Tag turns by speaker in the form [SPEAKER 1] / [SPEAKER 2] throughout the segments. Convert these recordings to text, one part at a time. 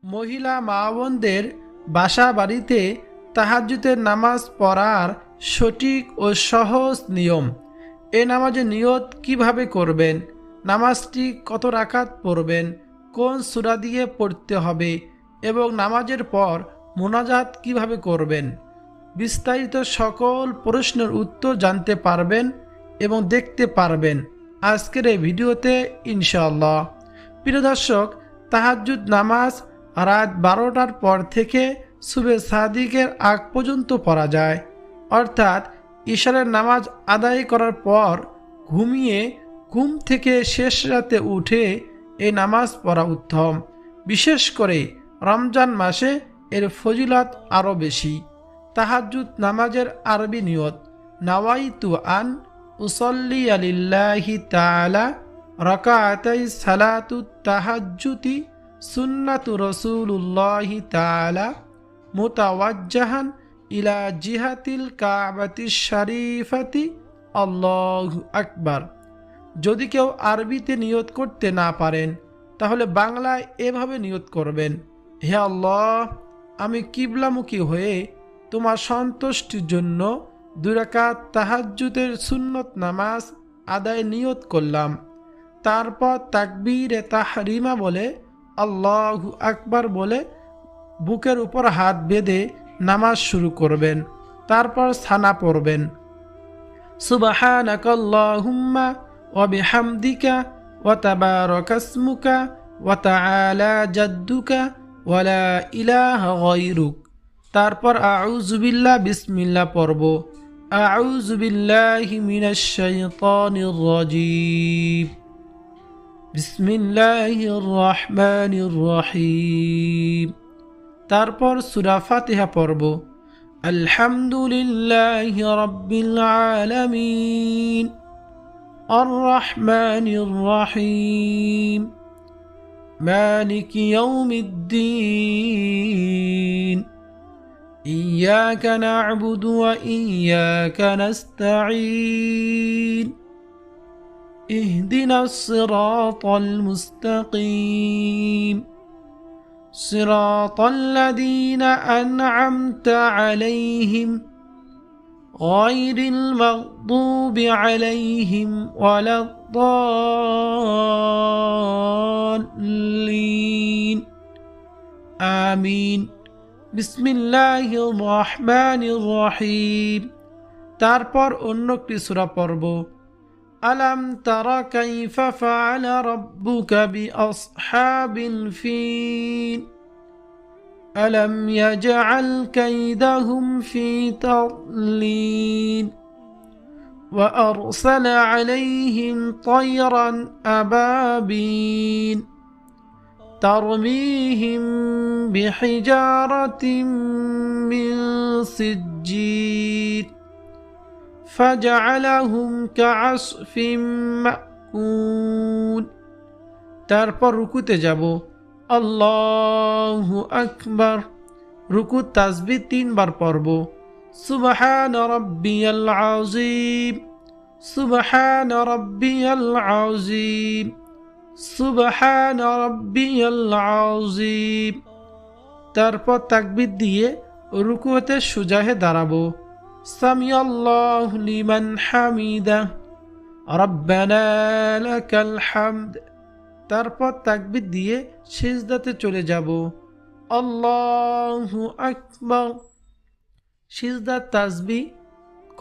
[SPEAKER 1] মহিলা মা বোনদের বাসা বাড়িতে তাহাজ্জুদের নামাজ পড়ার সঠিক ও সহজ নিয়ম। এ নামাজের নিয়ত কিভাবে করবেন, নামাজটি কত রাকাত পড়বেন, কোন সূরা দিয়ে পড়তে হবে এবং নামাজের পর মোনাজাত কিভাবে করবেন, বিস্তারিত সকল প্রশ্নের উত্তর জানতে পারবেন এবং দেখতে পারবেন আজকের এই ভিডিওতে ইনশাআল্লাহ। প্রিয় দর্শক, তাহাজ্জুদ নামাজ রাত 12টার পর থেকে সুবে সাদিকের আগ পর্যন্ত পড়া যায়, অর্থাৎ ইশারের নামাজ আদায় করার পর ঘুমিয়ে ঘুম থেকে শেষ রাতে উঠে এই নামাজ পড়া উত্তম। বিশেষ করে রমজান মাসে এর ফজিলত আরও বেশি। তাহাজ্জুদ নামাজের আরবি নিয়ত: নাওয়াইতু আন উসল্লি লিল্লাহি তাআলা রাকাতাই সালাতুত তাহাজ্জুদি সুন্নাতু রাসূলুল্লাহি তাআলা মুতাওয়াজ্জাহান ইলা জিহাতিল কাবাতিশ শরীফাতি। আল্লাহু আকবার। যদি কেউ আরবিতে নিয়ত করতে না পারেন তাহলে বাংলায় এভাবে নিয়ত করবেন: হে আল্লাহ, আমি কিবলামুখী হয়ে তোমার সন্তুষ্টির জন্য 2 রাকাত তাহাজ্জুদের সুন্নত নামাজ আদায় নিয়ত করলাম। তারপর তাকবীরে তাহরিমা বলে আল্লাহু আকবার বলে বুকের উপর হাত বেঁধে নামাজ শুরু করবেন। তারপর সানা পড়বেন: সুবহানাকাল্লাহুম্মা ওয়া বিহামদিকা ওয়া তাবারাকাসমুকা ওয়া তাআলা জাদ্দুকা ওয়া লা ইলাহা গায়রুক। তারপর আউযু বিল্লাহ বিসমিল্লাহ পড়ব: আউযু বিল্লাহি মিনাশ শাইতানির রাজীম, বিসমিল্লাহির রহমানির রহিম। তারপর সূরা ফাতিহা পড়ব: আলহামদুলিল্লাহি রাব্বিল আলামিন, আর রহমানির রহিম, মালিকি ইয়াউমিদ্দিন, ইয়াকা না'বুদু ওয়া ইয়াকা নাস্তাঈন, ইহদিনাস সিরাতাল মুস্তাকিম, সিরাতাল লাযীনা আন'আমতা আলাইহিম গায়রিল মাগদুবি আলাইহিম ওয়ালাদ-দাল্লিন। আমিন। বিসমিল্লাহির রহমানির রহিম। তারপর অন্য একটি সূরা পড়ব: আলাম তারা কাইফা ফাআলা রাব্বুকা বিআসহাবিল ফিল, আলাম ইয়াজআল কাইদাহুম ফি তাদলিল, ওয়া আরসালা আলাইহিম তায়রান আবাবিল তারমিহিম বিহিজারাতিন মিন সিজ্জিল ফাজআলাহুম কাআসফিন মাকুল। তারপর রুকুতে যাব: আল্লাহু আকবার। রুকু তাসবিহ 3 বার পড়ব: সুবহান রাব্বিয়াল আযীম, সুবহান রাব্বিয়াল আযীম, সুবহান রাব্বিয়াল আযীম। তারপর তাকবীর দিয়ে রুকুতে সোজা হয়ে দাঁড়াবো: সামিআল্লাহু লিমান হামিদা, রাব্বানা লাকাল হামদ। তারপর তাকবীর দিয়ে সিজদাতে চলে যাব: আল্লাহু আকবার। সিজদার তাসবিহ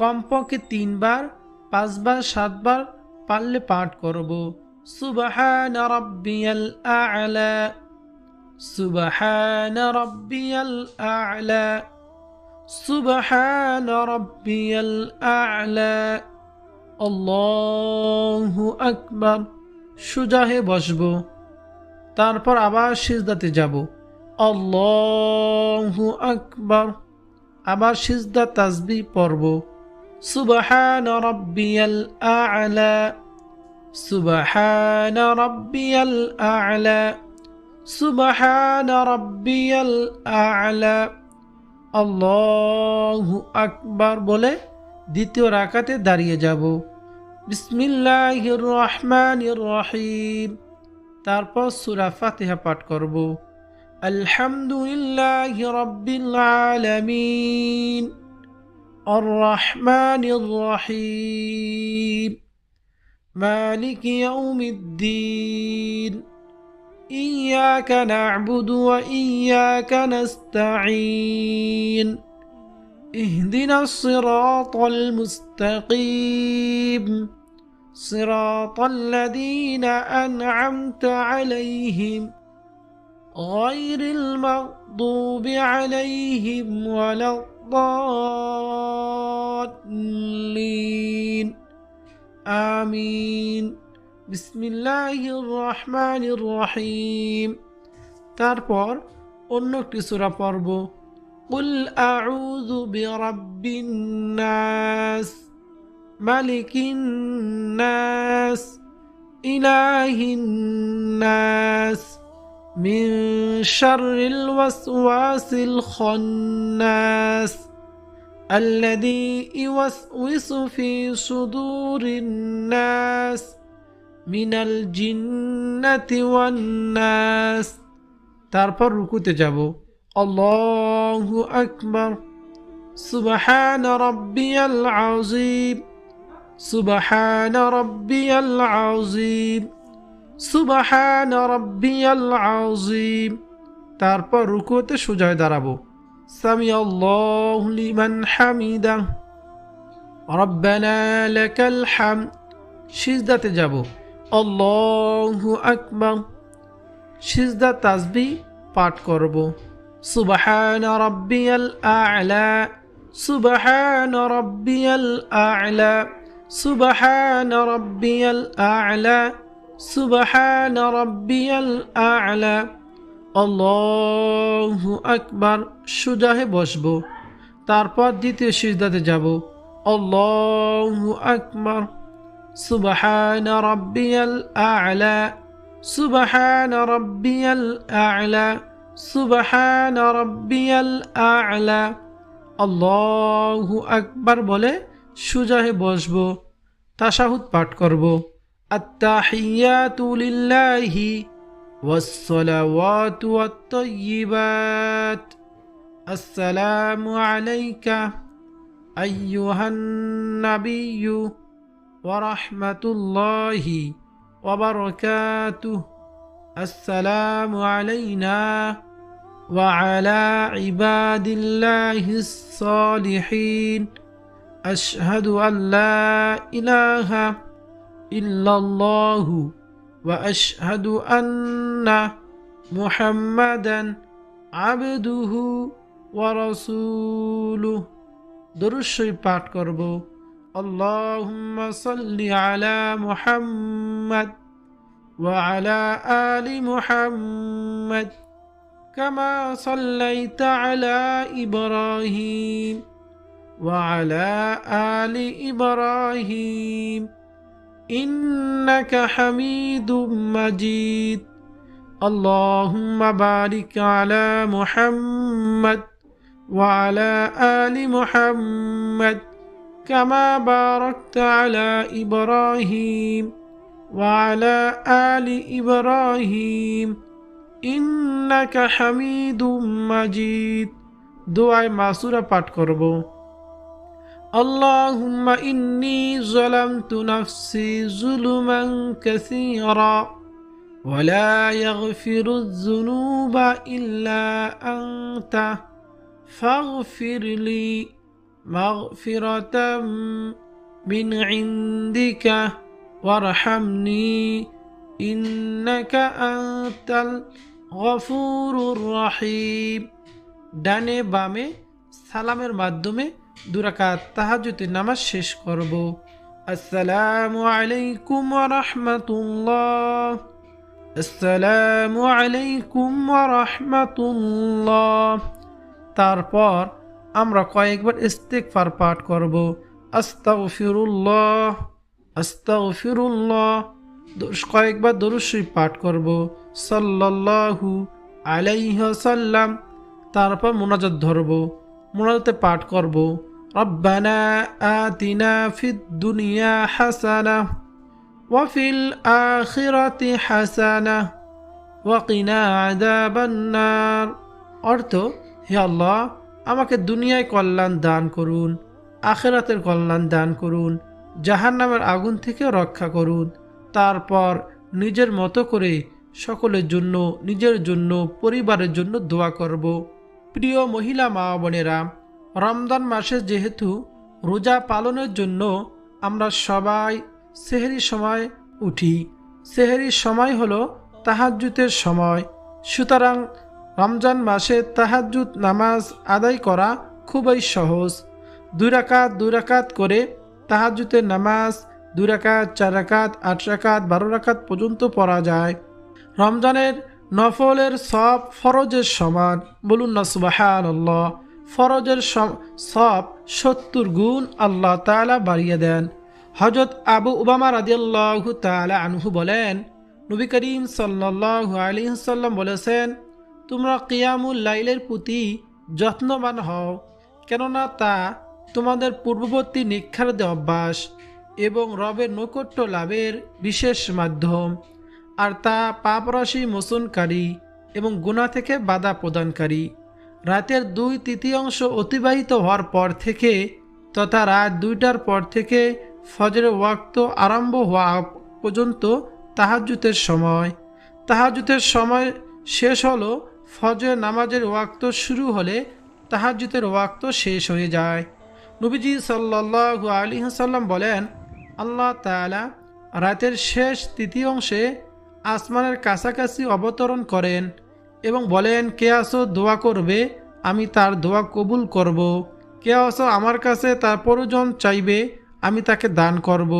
[SPEAKER 1] কমপক্ষে 3 বার, 5 বার, 7 বার পারলে পাঠ করব: সুবহানা রাব্বিয়াল আ'লা, সুবহানা রাব্বিয়াল আ'লা, সুবহানা রাব্বিয়াল আ'লা। আল্লাহু আকবার। সোজা হয়ে বসব। তারপর আবার সিজদাতে যাব: আল্লাহু আকবার। আবার সিজদা তাসবিহ পড়ব: সুবহানা রাব্বিয়াল আ'লা, সুবহানা রাব্বিয়াল আ'লা, সুবহানা রাব্বিয়াল আ'লা। আল্লাহু আকবার বলে দ্বিতীয় রাকাতে দাঁড়িয়ে যাব। বিসমিল্লাহির রহমানির রহিম। তারপর সূরা ফাতিহা পাঠ করব। আলহামদুলিল্লাহি রাব্বিল আলামিন আর রহমানির রহিম মালিকি ইয়াউমিদ্দিন ইয়াকা না'বুদু ওয়া ইয়াকা নাস্তাঈন ইহদিনাস সিরাতাল মুস্তাকিম সিরাতাল লাযীনা আন'আমতা আলাইহিম غير المغضوب عليهم ولا الضالين آمين بسم الله الرحمن الرحيم তারপর অন্য একটি সূরা পড়ব قل أعوذ برب الناس ملك الناس إله الناس من شر الوسواس الخناس الذي يوسوس في صدور الناس من الجنة والناس তারপর রুকুতে যাব আল্লাহু আকবার সুবহান রাব্বিয়াল আযীম সুবহান রাব্বিয়াল আযীম সুবহান রাব্বিয়াল আযীম তারপর রুকুতে সোজা দাঁড়াবো সামি আল্লাহু লিমান হামিদা রব্বানা লাকাল হামদ সিজদাতে যাব আল্লাহু আকবার সিজদা তাসবিহ পাঠ করব সুবহান রাব্বিয়াল আ'লা সুবহান রাব্বিয়াল আ'লা সুবহান রাব্বিয়াল আ'লা সুবহান রাব্বিয়াল আ'লা আল্লাহু আকবার সোজা হয়ে বসবো তারপর দ্বিতীয় সিজদাতে যাব আল্লাহু আকবার সুবহান রাব্বিয়াল আ'লা সুবহান রাব্বিয়াল আ'লা সুবহান রাব্বিয়াল আ'লা আল্লাহু আকবার বলে সোজা হয়ে বসবো তাশাহুদ পাঠ করব التحيات لله والصلوات والطيبات السلام عليك أيها النبي ورحمة الله وبركاته السلام علينا وعلى عباد الله الصالحين أشهد أن لا إله إلا الله وأشهد أن محمدا عبده ورسوله درود شريف পাঠ করব اللهم صل على محمد وعلى آل محمد كما صليت على إبراهيم وعلى آل إبراهيم إنك حميد مجيد اللهم بارك على محمد وعلى آل محمد كما باركت على إبراهيم وعلى آل إبراهيم إنك حميد مجيد دعاء মাসুরা পাঠ করব اللهم إني ظلمت نفسي ظلما كثيرا ولا يغفر الذنوب إلا أنت فاغفر لي مغفرة من عندك وارحمني إنك أنت الغفور الرحيم ডানে বামে সালামের মাধ্যমে দুরাকাত তাহাজ্জুদের নামাজ শেষ করব আসসালামু আলাইকুম ওয়া রাহমাতুল্লাহ আসসালামু আলাইকুম ওয়া রাহমাতুল্লাহ তারপর আমরা কয়েকবার ইস্তিগফার পাঠ করব আস্তাগফিরুল্লাহ আস্তাগফিরুল্লাহ কয়েকবার দরুদ শরীফ পাঠ করব সাল্লাল্লাহু আলাইহি ওয়াসাল্লাম তারপর মুনাজাত ধরব মুনাজাতে পাঠ করব রব্বানা আতিনা ফিদ দুনিয়া হাসানাহ ওয়া ফিল আখিরাতি হাসানাহ ওয়াকিনা আযাবান্নার। অর্থ, হে আল্লাহ, আমাকে দুনিয়ায় কল্যাণ দান করুন, আখিরাতের কল্যাণ দান করুন, জাহান্নামের আগুন থেকে রক্ষা করুন। তারপর নিজের মতো করে সকলের জন্য, নিজের জন্য, পরিবারের জন্য দোয়া করব। প্রিয় মহিলা মা বোনেরা, রমজান মাসে যেহেতু রোজা পালনের জন্য আমরা সবাই সেহরির সময় উঠি। সেহরির সময় হলো তাহাজ্জুদের সময়। সুতরাং রমজান মাসে তাহাজ্জুদ নামাজ আদায় করা খুবই সহজ। 2 রাকাত 2 রাকাত করে তাহাজ্জুদের নামাজ 2 রাকাত, 4 রাকাত, 8 রাকাত, 12 রাকাত পর্যন্ত পড়া যায়। রমজানের নফলের সব ফরজের সমান। বলুন না সুবহানাল্লাহ। ফরজের সব 70 গুণ আল্লাহ তাআলা বাড়িয়ে দেন। হযরত আবু উমামা রাদিয়াল্লাহু তাআলা আনহু বলেন, নবী করিম সাল্লাল্লাহু আলাইহি ওয়াসাল্লাম বলেছেন, তোমরা কিয়ামুল লাইলের প্রতি যত্নবান হও, কেননা তা তোমাদের পূর্ববর্তী নিক্ষারদ অভ্যাস এবং রবের নৈকট্য লাভের বিশেষ মাধ্যম। আর তা পাপরাশি মোচনকারী এবং গুনাহ থেকে বাধা প্রদানকারী। রাতের 2/3 অতিবাহিত হওয়ার পর থেকে তথা রাত 2টার পর থেকে ফজরের ওয়াক্ত আরম্ভ হওয়া পর্যন্ত তাহাজ্জুদের সময়। তাহাজ্জুদের সময় শেষ হলো ফজর নামাজের ওয়াক্ত শুরু হলে তাহাজ্জুদের ওয়াক্ত শেষ হয়ে যায়। নবীজি সাল্লাল্লাহু আলাইহি ওয়াসাল্লাম বলেন, আল্লাহ তাআলা রাতের শেষ তৃতীয়াংশে আসমানের কাছাকাছি অবতরণ করেন এবং বলেন, কে আসো দোয়া করবে, আমি তার দোয়া কবুল করব। কে আসো আমার কাছে তার প্রয়োজন চাইবে, আমি তাকে দান করব।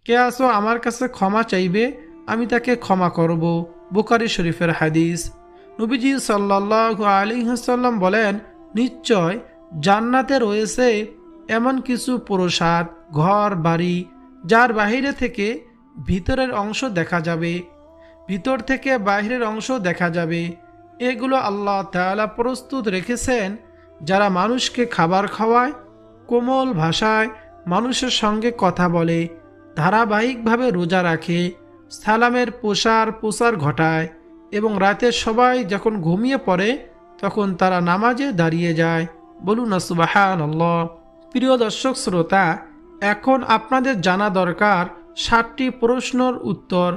[SPEAKER 1] কে আসো আমার কাছে ক্ষমা চাইবে, আমি তাকে ক্ষমা করব। বুখারী শরীফের হাদিস। নবীজি সাল্লাল্লাহু আলাইহি ওয়াসাল্লাম বলেন, নিশ্চয় জান্নাতে রয়েছে এমন কিছু প্রসাদ, ঘর বাড়ি, যার বাহিরে থেকে ভিতরের অংশ দেখা যাবে, ভিতর থেকে বাহিরের অংশ দেখা যাবে। এগুলো আল্লাহ তাআলা প্রস্তুত রেখেছেন যারা মানুষকে খাবার খাওয়ায়, কোমল ভাষায় মানুষের সঙ্গে কথা বলে, ধারাবাহিকভাবে রোজা রাখে, সালামের প্রসার ঘটায় এবং রাতে সবাই যখন ঘুমিয়ে পড়ে তখন তারা নামাজে দাঁড়িয়ে যায়। বলুন না সুবহানাল্লাহ। প্রিয় দর্শক শ্রোতা, এখন আপনাদের জানা দরকার 7টি প্রশ্নের উত্তর।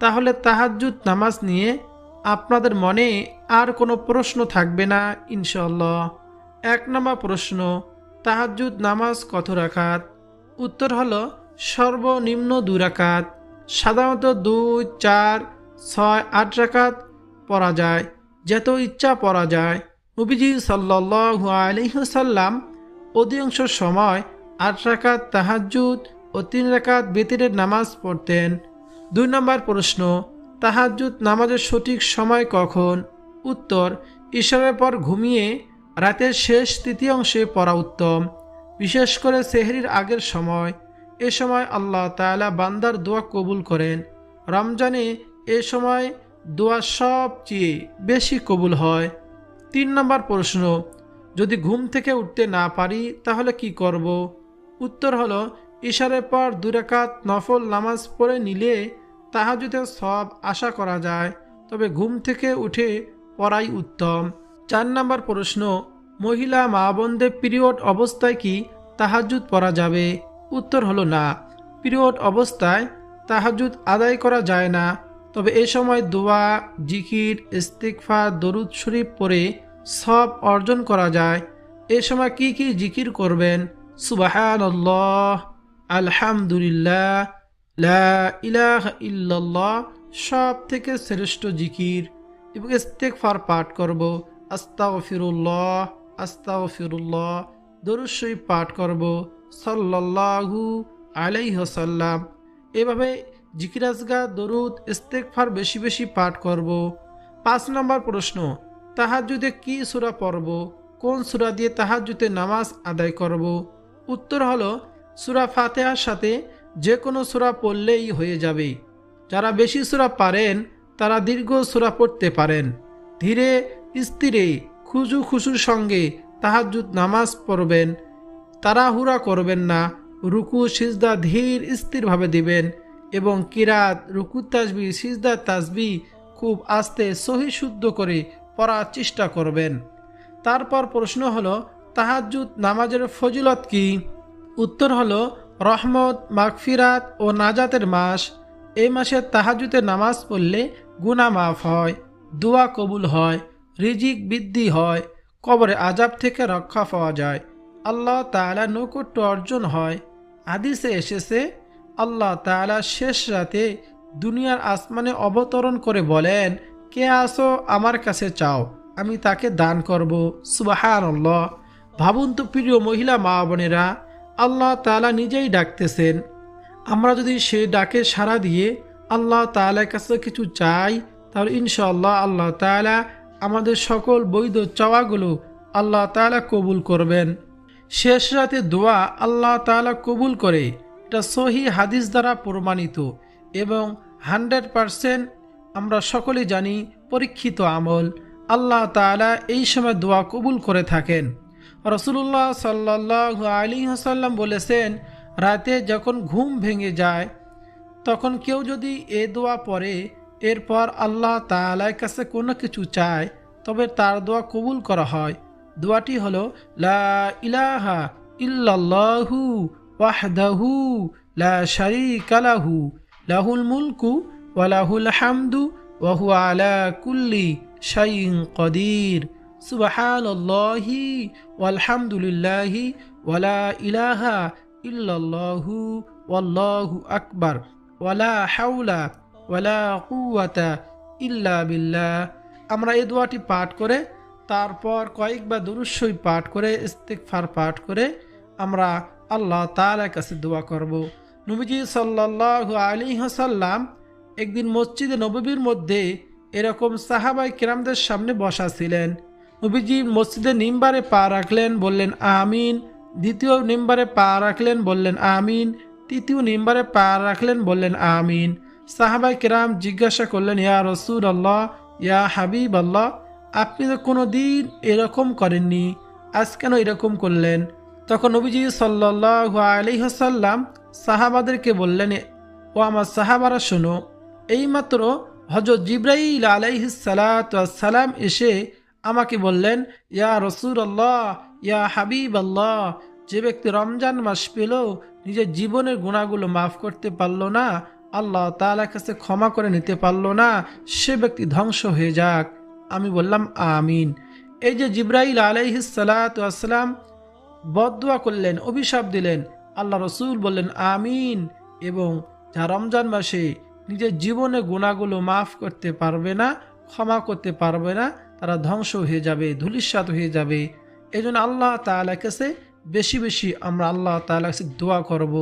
[SPEAKER 1] তাহলে তাহাজ্জুদ নামাজ নিয়ে আপনাদের মনে আর কোনো প্রশ্ন থাকবে না ইনশাআল্লাহ। 1 নম্বর প্রশ্ন, তাহাজ্জুদ নামাজ কত রাকাত? উত্তর হলো সর্বনিম্ন 2 রাকাত। সাধারণত 2, 4, 6, 8 রাকাত পড়া যায়, যত ইচ্ছা পড়া যায়। নবীজি সাল্লাল্লাহু আলাইহি ওয়াসাল্লাম অধিকাংশ সময় 8 রাকাত তাহাজ্জুদ ও 3 রাকাত বিতরের নামাজ পড়তেন। 2 নম্বর প্রশ্ন, তাহাজ্জুদ নামাজের সঠিক সময় কখন? উত্তর, ইশারের পর ঘুমিয়ে রাতের শেষ তৃতীয়াংশে পড়া উত্তম, বিশেষ করে সেহরির আগের সময়। এ সময় আল্লাহ তাআলা বান্দার দোয়া কবুল করেন। রমজানে এ সময় দোয়া সবচেয়ে বেশি কবুল হয়। 3 নম্বর প্রশ্ন, যদি ঘুম থেকে উঠতে না পারি তাহলে কি করব? উত্তর হলো, ইশারের পর 2 রাকাত নফল নামাজ পড়ে নিলে তাহাজ্জুদের সওয়াব আশা করা যায়, তবে ঘুম থেকে উঠে পড়াই উত্তম। 4 নম্বর প্রশ্ন, মহিলা মা বোনদের পিরিয়ড অবস্থায় কি তাহাজ্জুদ পড়া যাবে? উত্তর হলো না। পিরিয়ড অবস্থায় তাহাজ্জুদ আদায় করা যায় না, তবে এ সময় দোয়া, জিকির, ইস্তিগফার, দরুদ শরীফ পড়ে সওয়াব অর্জন করা যায়। এ সময় কি কি জিকির করবেন? সুবহানাল্লাহ, আলহামদুলিল্লাহ, লা ইলাহা ইল্লাল্লাহ সব থেকে শ্রেষ্ঠ জিকির, এবং ইস্তিগফার পাঠ করব, আস্তাগফিরুল্লাহ, আস্তাগফিরুল্লাহ, দরুদ শরীফ পাঠ করব, সাল্লাল্লাহু আলাইহি ওয়াসাল্লাম। এভাবে জিকির আজকার, দরুদ, ইস্তিগফার বেশি বেশি পাঠ করব। 5 নম্বর প্রশ্ন, তাহাজ্জুদে কি সূরা পড়ব? কোন সূরা দিয়ে তাহাজ্জুদের নামাজ আদায় করব? উত্তর হলো, সূরা ফাতিহার সাথে যে কোনো সূরা পড়লেই হয়ে যাবে। যারা বেশি সূরা পারেন তারা দীর্ঘ সূরা পড়তে পারেন। ধীরে স্থিরে খুশুর সঙ্গে তাহাজ্জুদ নামাজ পড়বেন, তাড়াহুড়া করবেন না। রুকু সিজদা ধীর স্থিরভাবে দিবেন এবং কিরাত, রুকু তাসবিহ, সিজদা তাসবিহ খুব আস্তে সহি শুদ্ধ করে পড়ার চেষ্টা করবেন। তারপর প্রশ্ন হলো, তাহাজ্জুদ নামাজের ফজিলত কি? উত্তর হলো, রহমত, মাগফিরাত ও নাজাতের মাস। এই মাসে তাহাজ্জুদের নামাজ পড়লে গুনাহ মাফ হয়, দোয়া কবুল হয়, রিজিক বৃদ্ধি হয়, কবরে আযাব থেকে রক্ষা পাওয়া যায়, আল্লাহ তাআলা নৈকট্য অর্জন হয়। হাদিসে এসেছে, আল্লাহ তাআলা শেষ রাতে দুনিয়ার আসমানে অবতরণ করে বলেন, কে আসো আমার কাছে চাও, আমি তাকে দান করব। সুবহানাল্লাহ। ভাবুন তো প্রিয় মহিলা মা বোনেরা, আল্লাহ তাআলা নিজেই ডাকতেছেন। আমরা যদি সেই ডাকে সাড়া দিয়ে আল্লাহ তাআলার কাছে কিছু চাই, তাহলে ইনশাআল্লাহ আল্লাহ তাআলা আমাদের সকল বৈধ চাওয়াগুলো আল্লাহ তাআলা কবুল করবেন। শেষ রাতে দোয়া আল্লাহ তাআলা কবুল করে, এটা সহি হাদিস দ্বারা প্রমাণিত এবং 100% আমরা সকলেই জানি পরীক্ষিত আমল। আল্লাহ তাআলা এই সময় দোয়া কবুল করে থাকেন। রাসূলুল্লাহ সাল্লাল্লাহু আলাইহি ওয়াসাল্লাম বলেছেন, রাতে যখন ঘুম ভেঙে যায় তখন কেউ যদি এ দোয়া পড়ে, এরপর আল্লাহ তাআলার কাছে কোনো কিছু চায়, তবে তার দোয়া কবুল করা হয়। দোয়াটি হলো, লা ইলাহা ইল্লাল্লাহু ওয়াহদাহু লা শারীকা লাহু লাহুল মুলকু ওয়া লাহুল হামদু ওয়া হুয়া আলা কুল্লি শাইইন কাদির। সুবহানাল্লাহি ওয়ালহামদুলিল্লাহি ওয়া লা ইলাহা ইল্লাল্লাহু ওয়াল্লাহু আকবার ওয়ালা হাওলা ওয়ালা কুওয়াতা ইল্লা বিল্লাহ। আমরা এই দোয়াটি পাঠ করে তারপর কয়েকবার দুরূদ শরীফ পাঠ করে ইস্তিগফার পাঠ করে আমরা আল্লাহ তাআলার কাছে দোয়া করব। নবীজি সাল্লাল্লাহু আলাইহি ওয়াসাল্লাম একদিন মসজিদে নববীর মধ্যে এরকম সাহাবায়ে কিরামদের সামনে বসা ছিলেন। নবীজি মসজিদের মিম্বারে পা রাখলেন, বললেন আমিন। দ্বিতীয় মিম্বারে পা রাখলেন, বললেন আমিন। তৃতীয় মিম্বারে পা রাখলেন, বললেন আমিন। সাহাবায়ে কিরাম জিজ্ঞাসা করলেন, ইয়া রাসূলুল্লাহ, ইয়া হাবিবাল্লাহ, আপনি তো কোনো দিন এরকম করেননি, আজ কেন এরকম করলেন? তখন নবীজি সাল্লাল্লাহু আলাইহি ওয়াসাল্লাম সাহাবাদেরকে বললেন, ও আমার সাহাবারা শোনো, এইমাত্র হযরত জিবরাইল আলাইহিস সালাতু ওয়াস সালাম এসে আমাকে বললেন, ইয়া রাসূলুল্লাহ, ইয়া হাবিবাল্লাহ, যে ব্যক্তি রমজান মাস পেল নিজের জীবনের গুনাহগুলো মাফ করতে পারল না, আল্লাহ তাআলার কাছে ক্ষমা করে নিতে পারল না, সে ব্যক্তি ধ্বংস হয়ে যাক। আমি বললাম আমিন। এই যে জিবরাইল আলাইহিস সালাতু ওয়াস সালাম বদদুয়া করলেন, অভিশাপ দিলেন, আল্লাহ রসুল বললেন আমিন। এবং যা রমজান মাসে নিজের জীবনে গুনাহগুলো মাফ করতে পারবে না, ক্ষমা করতে পারবে না, তারা ধ্বংস হয়ে যাবে, ধূলিসাৎ হয়ে যাবে। এই জন্য আল্লাহ তাআলার কাছে বেশি বেশি আমরা আল্লাহ তাআলার কাছে দোয়া করব,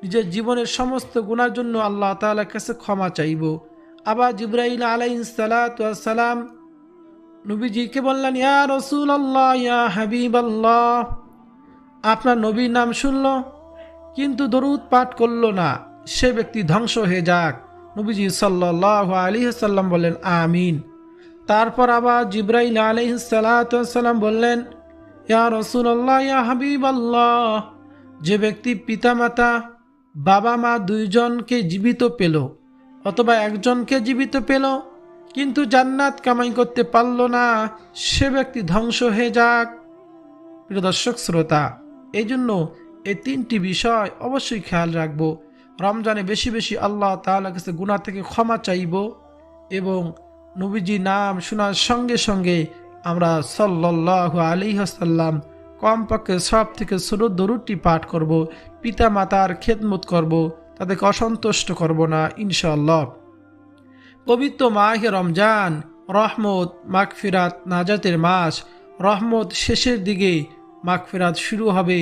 [SPEAKER 1] নিজের জীবনের সমস্ত গুনার জন্য আল্লাহ তাআলার কাছে ক্ষমা চাইব। আবার জিবরাইল আলাইহিস সালাতু ওয়াস সালাম নবীজিকে বললেন, ইয়া রাসূলুল্লাহ, ইয়া হাবিবাল্লাহ, আপনার নবীর নাম শুনল কিন্তু দরুদ পাঠ করলো না, সে ব্যক্তি ধ্বংস হয়ে যাক। নবীজি সাল্লাল্লাহু আলাইহি ওয়াসাল্লাম বললেন আমিন। তারপর আবার জিবরাইল আলাইহিস সালাতু ওয়াস সালাম বললেন, ইয়া রাসূলুল্লাহ, ইয়া হাবিবাল্লাহ, যে ব্যক্তি পিতামাতা বাবা মা দুইজনকে জীবিত পেল অথবা একজনকে জীবিত পেল কিন্তু জান্নাত কামাই করতে পারল না, সে ব্যক্তি ধ্বংস হয়ে যাক। প্রিয় দর্শক শ্রোতা, এই জন্য এই তিনটি বিষয় অবশ্যই খেয়াল রাখব। রমজানে বেশি বেশি আল্লাহ তাআলার কাছে গুনাহ থেকে ক্ষমা চাইব এবং নবীজি নাম শোনার সঙ্গে সঙ্গে আমরা সাল্লাল্লাহু আলাইহি ওয়াসাল্লাম কমপক্ষে সব থেকে ছোট দরুদটি পাঠ করব, পিতা মাতার খেদমত করব, তাদেরকে অসন্তুষ্ট করব না ইনশাআল্লাহ। পবিত্র মাহে রমজান রহমত, মাগফিরাত, নাজাতের মাস। রহমত শেষের দিকে, মাগফিরাত শুরু হবে।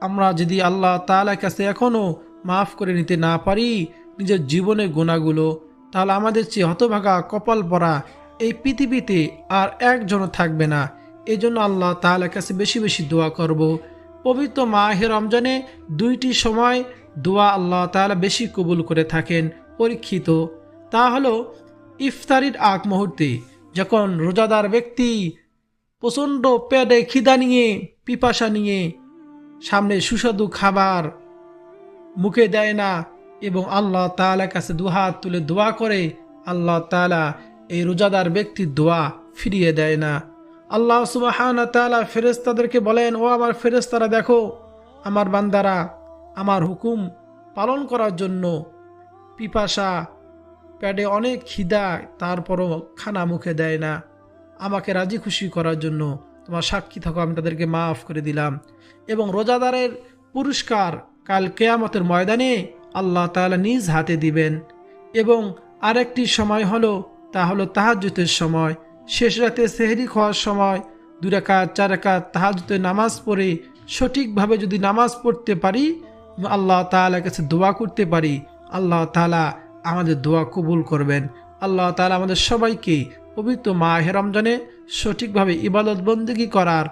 [SPEAKER 1] আমরা যদি আল্লাহ তাআলার কাছে এখনও মাফ করে নিতে না পারি নিজের জীবনের গুনাহগুলো, তাহলে আমাদের চেয়ে হতভাগা কপাল পরা এই পৃথিবীতে আর একজনও থাকবে না। এই জন্য আল্লাহ তাআলার কাছে বেশি বেশি দোয়া করব। পবিত্র মাহে রমজানে দুইটি সময় দোয়া আল্লাহ তাআলা বেশি কবুল করে থাকেন, পরীক্ষিত। তা হলো ইফতারির আগ মুহূর্তে, যখন রোজাদার ব্যক্তি প্রচণ্ড পেটে খিদা নিয়ে, পিপাসা নিয়ে সামনে সুস্বাদু খাবার মুখে দেয় না এবং আল্লাহ তাআলার কাছে দুহাত তুলে দোয়া করে, আল্লাহ তাআলা এই রোজাদার ব্যক্তির দোয়া ফিরিয়ে দেয় না। আল্লাহ সুবহানাহু ওয়া তাআলা ফেরেশতাদেরকে বলেন, ও আমার ফেরেশতারা, দেখো আমার বান্দারা আমার হুকুম পালন করার জন্য পিপাসা, পেটে অনেক খিদা, তারপরও খানা মুখে দেয় না। আমাকে রাজি খুশি করার জন্য তোমার সাক্ষী থাকো, আমি তাদেরকে মাফ করে দিলাম। এবং রোজাদারের পুরস্কার কাল কিয়ামতের ময়দানে আল্লাহ তাআলা নিজ হাতে দিবেন। এবং আরেকটি সময় হলো, তা হলো তাহাজ্জুদের সময়। শেষ রাতে সেহরি খাওয়ার সময় 2 রাকাত 4 রাকাত তাহাজ্জুদের নামাজ পড়ে সঠিকভাবে যদি নামাজ পড়তে পারি, আল্লাহ তাআলার কাছে দোয়া করতে পারি, আল্লাহ তাআলা আমাদের দোয়া কবুল করবেন। আল্লাহ তাআলা আমাদের সবাইকে পবিত্র মাহে রমজানে সঠিকভাবে ইবাদত বন্দেগী করার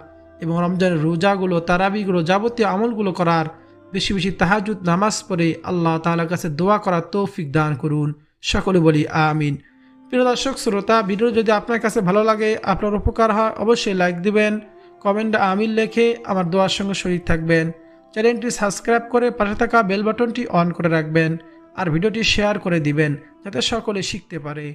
[SPEAKER 1] এবং রমজানের রোজাগুলো, তারাবিগুলো, যাবতীয় আমলগুলো করার, বেশি বেশি তাহাজ্জুদ নামাজ পড়ে আল্লাহ তাআলার কাছে দোয়া করার তৌফিক দান করুন। সকলে বলি আমিন। প্রিয় দর্শক শ্রোতা, ভিডিও যদি আপনার কাছে ভালো লাগে, আপনার উপকার হয়, অবশ্যই লাইক দিবেন, কমেন্টে আমিন লিখে আমার দোয়ার সঙ্গে শরীক থাকবেন। চ্যানেলটি সাবস্ক্রাইব করে পাশে থাকা বেল বাটনটি অন করে রাখবেন আর ভিডিওটি শেয়ার করে দিবেন যাতে সকলে শিখতে পারে।